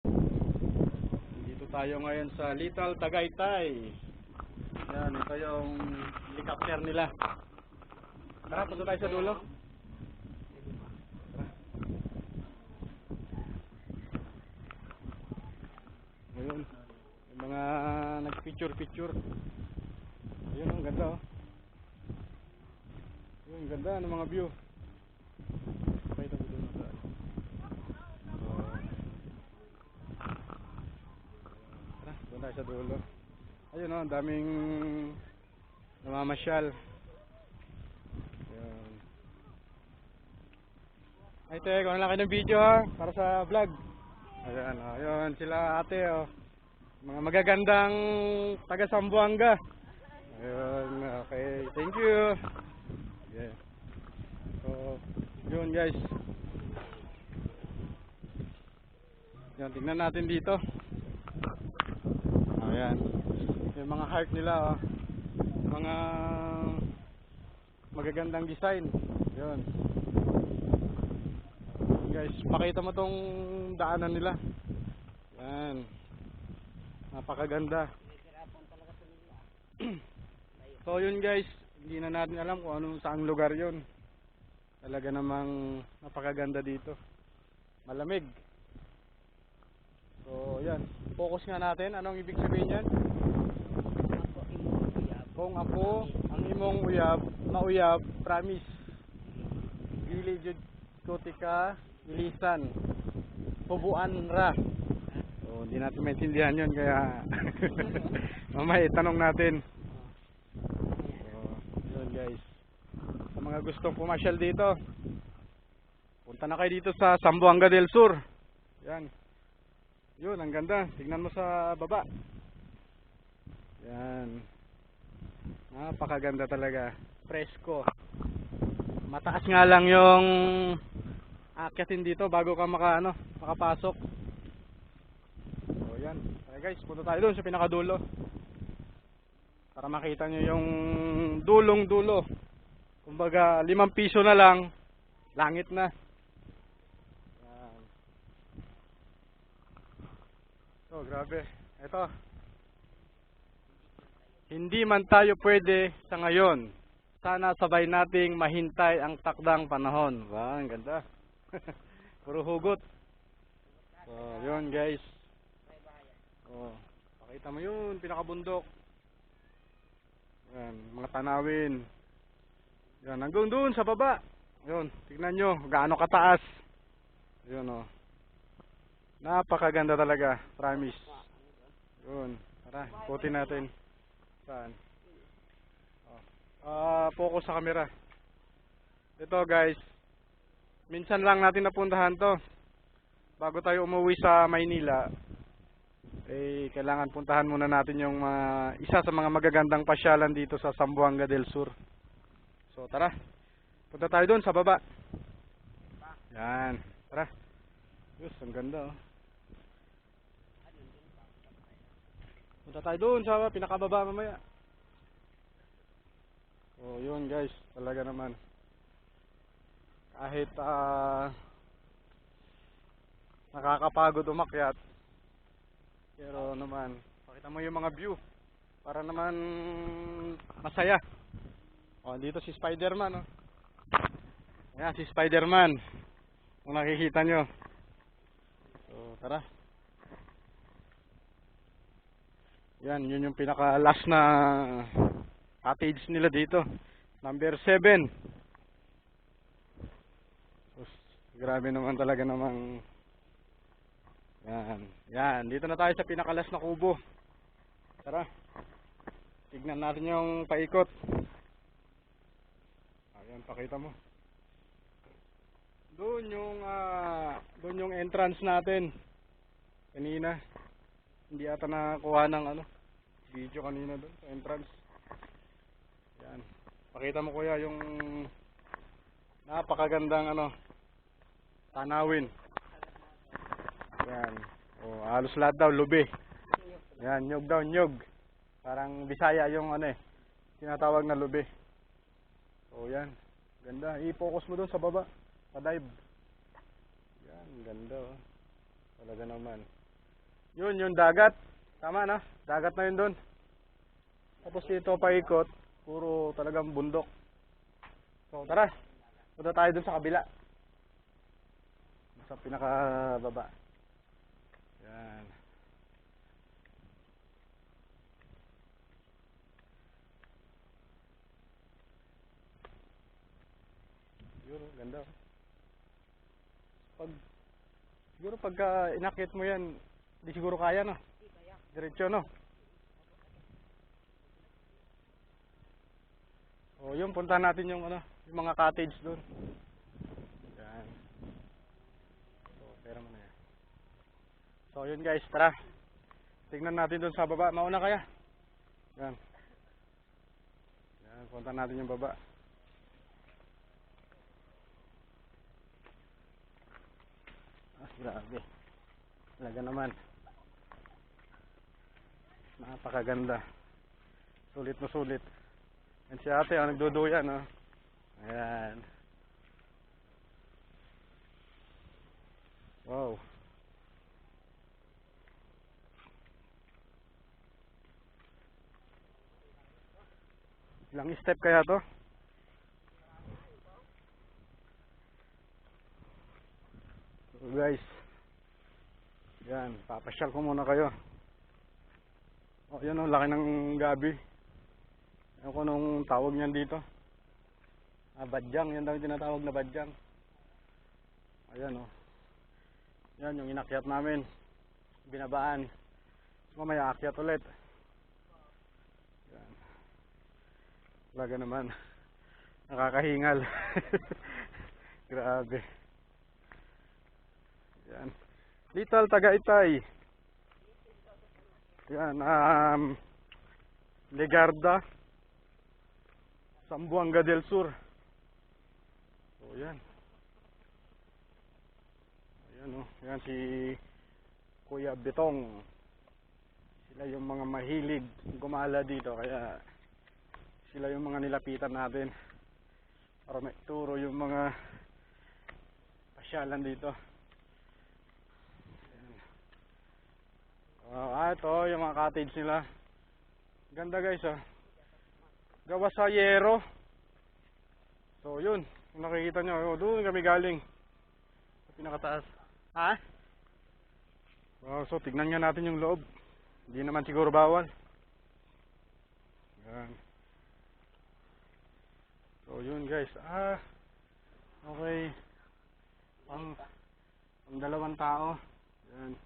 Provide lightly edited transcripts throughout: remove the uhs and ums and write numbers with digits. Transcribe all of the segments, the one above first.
Dito tayo ngayon sa Little Tagaytay. Yan, ito yung helicopter nila. Tara, punta tayo sa dulo. Ayun, yung mga nag-picture. Ayun, ang ganda oh. Ayun, ang ganda ng mga view. Pakita ko doon sa tara, doon tayo sa dulo. Ayun oh, ang daming namamasyal. Ayun. Ay, te, kung laki ng video ha, para sa vlog. Ayan, oh, ayun, sila ate oh. Mga magagandang taga Zamboanga. Ayun, okay, thank you. Yeah. So, yun guys. Yan, tingnan natin dito. Ayan. Yung mga heart nila oh. Mga magagandang design. Yun. Guys, pakita mo tong daanan nila. Yan. Napakaganda. So yun guys, hindi na natin alam kung anong saang lugar yun. Talaga namang napakaganda dito. Malamig. So yan, focus nga natin. Anong ibig sabihin yan? Kung ako ang imong uyab, mauyab, promise. Dili jud ko tika ilisan. Pubuan ra. So hindi natin maintindihan yun kaya mamaya itanong natin. Guys, sa mga gustong pumasyal dito, punta na kayo dito sa Zamboanga del Sur. Yan. Yun, ang ganda. Tingnan mo sa baba. Yan. Napakaganda talaga. Presko. Mataas nga lang yung akyatin dito bago ka makapasok. So yan. Okay guys, punta tayo doon sa pinakadulo. Para makita nyo yung dulong-dulo. Kumbaga, 5 piso na lang, langit na. Yan. So, grabe. Ito. Hindi man tayo pwede sa ngayon. Sana sabay nating mahintay ang takdang panahon. Wow, ang ganda. Puro hugot. So, yun guys. Oh, pakita mo yun, pinakabundok. Yan, mga tanawin. Yan, hanggang doon sa baba. Yun, tignan nyo, gaano kataas. Yun oh. Napakaganda talaga, promise. Yun, tara, ikutin natin. Saan? Focus sa camera. Ito guys, minsan lang natin napuntahan to. Bago tayo umuwi sa Maynila, kailangan puntahan muna natin yung isa sa mga magagandang pasyalan dito sa Zamboanga del Sur. So tara, punta tayo doon sa baba. Yan, tara. Yes, ang ganda oh. Punta tayo doon sa pinakababa mamaya. So yun guys, talaga naman. Kahit nakakapagod umakyat, pero naman, pakita mo yung mga view para naman masaya. Oh, dito si Spider-Man oh. Ayan, si Spider-Man. Kung nakikita nyo. So, tara. Yan, yun yung pinaka last na cottage nila dito. Number 7. So, grabe naman talaga namang yan. Yan, dito na tayo sa pinakalas na kubo. Tara. Tignan natin yung paikot. Ayan, pakita mo. Doon yung entrance natin. Kanina. Hindi ata nakakuha ng video kanina doon sa entrance. Yan. Pakita mo kuya yung napakagandang tanawin. Yan. Oh, halos lahat daw lubi. Yan, nyug daw, nyug. Parang Bisaya yung tinatawag na lubi. So yan, ganda. I-focus mo doon sa baba, sa dive. Yan, ganda oh. Talaga naman. Yun, yung dagat. Tama na, dagat na yun doon. Tapos dito paikot, puro talagang bundok. So tara, punta tayo doon sa kabila. Sa pinakababa. Yan. Yun, ganda. Siguro pagka inakit mo yan, di siguro kaya, no? Diretso, no? O yun, punta natin yung ano, yung mga cottage doon. Yan. So, pera mo na yan. So yun guys, tara. Tingnan natin doon sa baba. Mauna kaya? Yan. Yan, punta natin yung baba. Grabe. Talaga naman. Napakaganda. Sulit na sulit. Yan si ate, nagduduyan, no? Ayan. Wow. Ilang step kaya to? So guys. Yan, papasyal ko muna kayo. Oh, yan oh, laki ng gabi. Ano ko nung tawag niyan dito? Badyang, yan daw yung tinatawag na badyang. Ayan oh. Yan yung inakyat namin. Binabaan. Mamaya akyat ulit. Yan. Talaga naman. Nakakahingal. Grabe. Yan. Little Tagaytay. Yan, Legarda, Zamboanga del Sur. So, yan. Ayan, oh. Yan si Kuya Betong. Sila yung mga mahilig gumala dito. Kaya sila yung mga nilapitan natin para may turo yung mga pasyalan dito. Ito yung mga cottage nila. Ganda guys, oh. Gawa sa yero. So yun, kung nakikita nyo, doon kami galing sa pinakataas. Ha? So tignan nga natin yung loob. Hindi naman siguro bawal. Yan. So yun guys. Okay. Ang dalawang tao. Yan.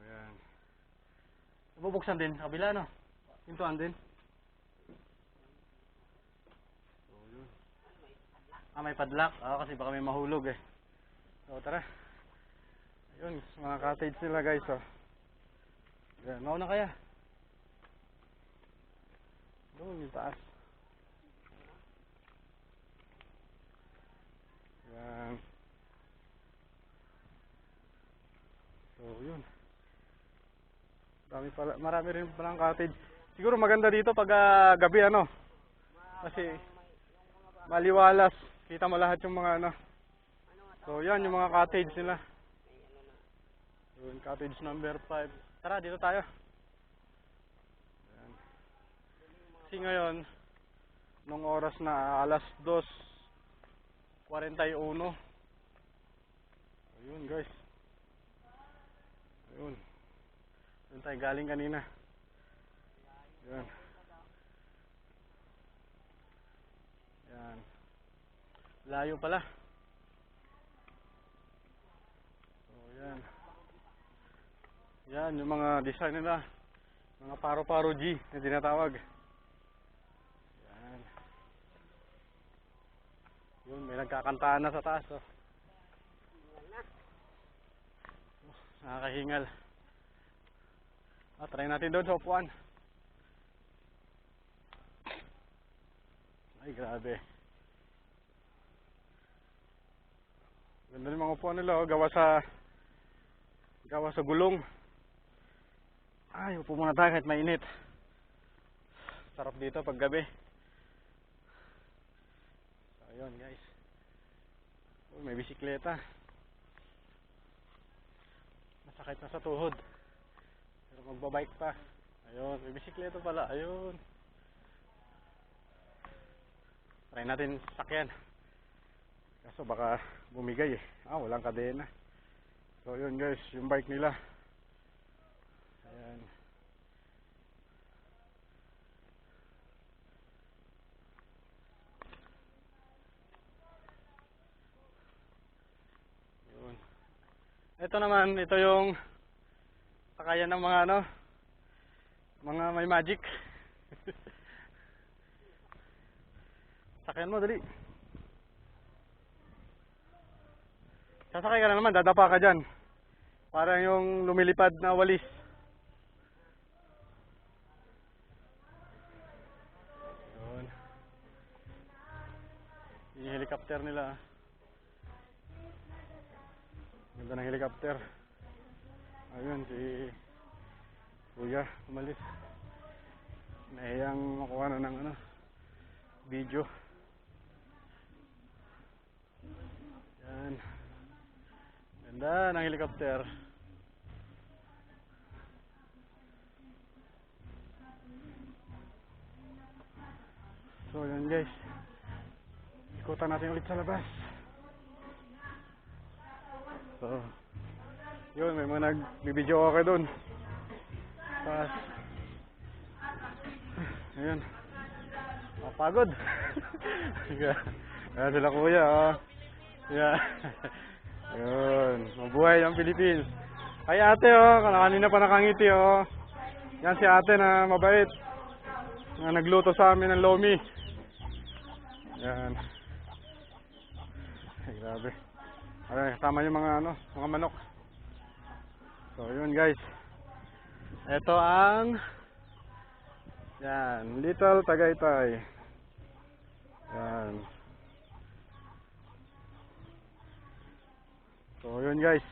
Ayan. Bubuksan din sa kabila, no? Pintuan din. So, yun. May padlock. Kasi baka may mahulog eh. So, tara. Ayun, mga cottage nila guys, oh. Ayan, mauna kaya. Doon, yung taas. Ayan. So, yun. Marami rin palang cottage. Siguro maganda dito pag gabi, ano? Kasi maliwalas. Kita mo lahat yung mga ano. So yan yung mga cottage nila. Yun, cottage number 5. Tara, dito tayo. Yan. Kasi ngayon, nung oras na alas 2:41. Ayun guys. Ayun. Doon tayo galing kanina. Yan. Yan. Layo pala. So, yan. Yan, yung mga design nila. Mga paro-paro G na tinatawag. Yan. Yun, may nagkakantaan na sa taas. Oh. Nakakahingal. Try natin doon sa upuan. Ay, grabe. Ganda yung mga upuan nila, oh. Gawa sa gulong. Ay, upo muna tayo kahit mainit. Sarap dito pag gabi. So, ayun guys. Oh, may bisikleta. sakit na sa tuhod. Pero magbabike pa. Ayun, may bisikleta pala. Ayun. Try natin sakyan. Kaso baka bumigay eh. Walang kadena. So yun guys, yung bike nila. Ayan. Yun. Ito naman, ito yung sakayan ng mga mga may magic. Sakyan mo, dali. Sasakay ka na naman, dadapa ka dyan. Parang yung lumilipad na walis. Yun. Yung helicopter nila. Ganda ng helicopter. Ayun, si Kuya, umalis. Nahiyang makuha na ng video. Yan. Ganda ng helicopter. So yun guys, ikutan natin ulit sa labas. So yun, may mga nagbibideo ako dun. Tapos ayun, pagod. Kaya sila kuya yeah. Yun, mabuhay ang Philippines. Ay ate kanina pa nakangiti Yan si ate na mabait, na nagluto sa amin ng lomi. Yan. Ay grabe. Ay, tama yung mga mga manok. So yun guys, ito ang yan, Little Tagaytay. Yan. So yun guys,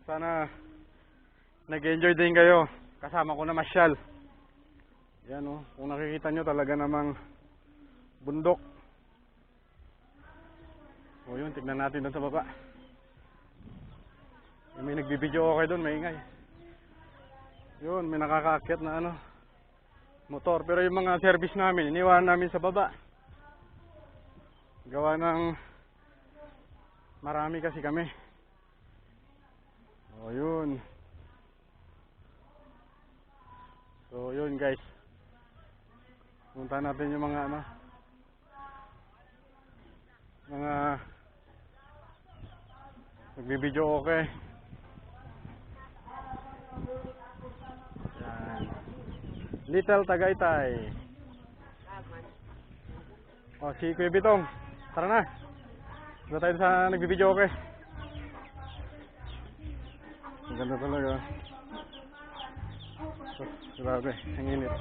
sana nag-enjoy din kayo kasama ko na masyal. Yan kung nakikita nyo talaga namang bundok. O yun, tignan natin doon sa baba. May nagbibideo okay doon, maingay. Yun, may nakakaakyat na motor. Pero yung mga service namin, iniwan namin sa baba. Gawa ng marami kasi kami. O yun. So yun guys, punta natin yung mga mga nagbibideo okay. Yan. Little Tagaytay. Si Kuya Bitong, tara na. Punta tayo sa nagbibideo okay. Ang ganda talaga. Grabe, ang init.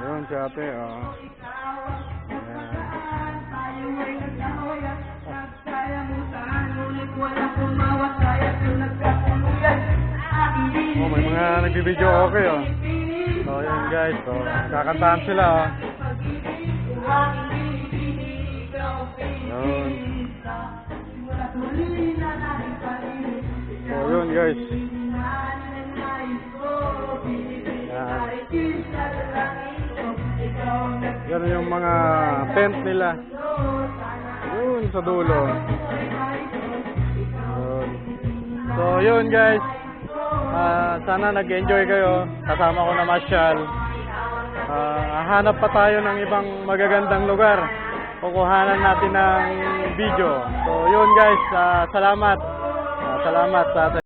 Ayun si ate, may mga nagbibideo okay So yun guys, kakantahan sila Yun. So yun guys. Yan yung mga tent nila. Yun sa dulo. Yun. So yun guys. Sana nag-enjoy kayo. Kasama ko na masyal. Hanap pa tayo ng ibang magagandang lugar. Kukuhanan natin ng video. So yun guys, salamat. Salamat sa atin.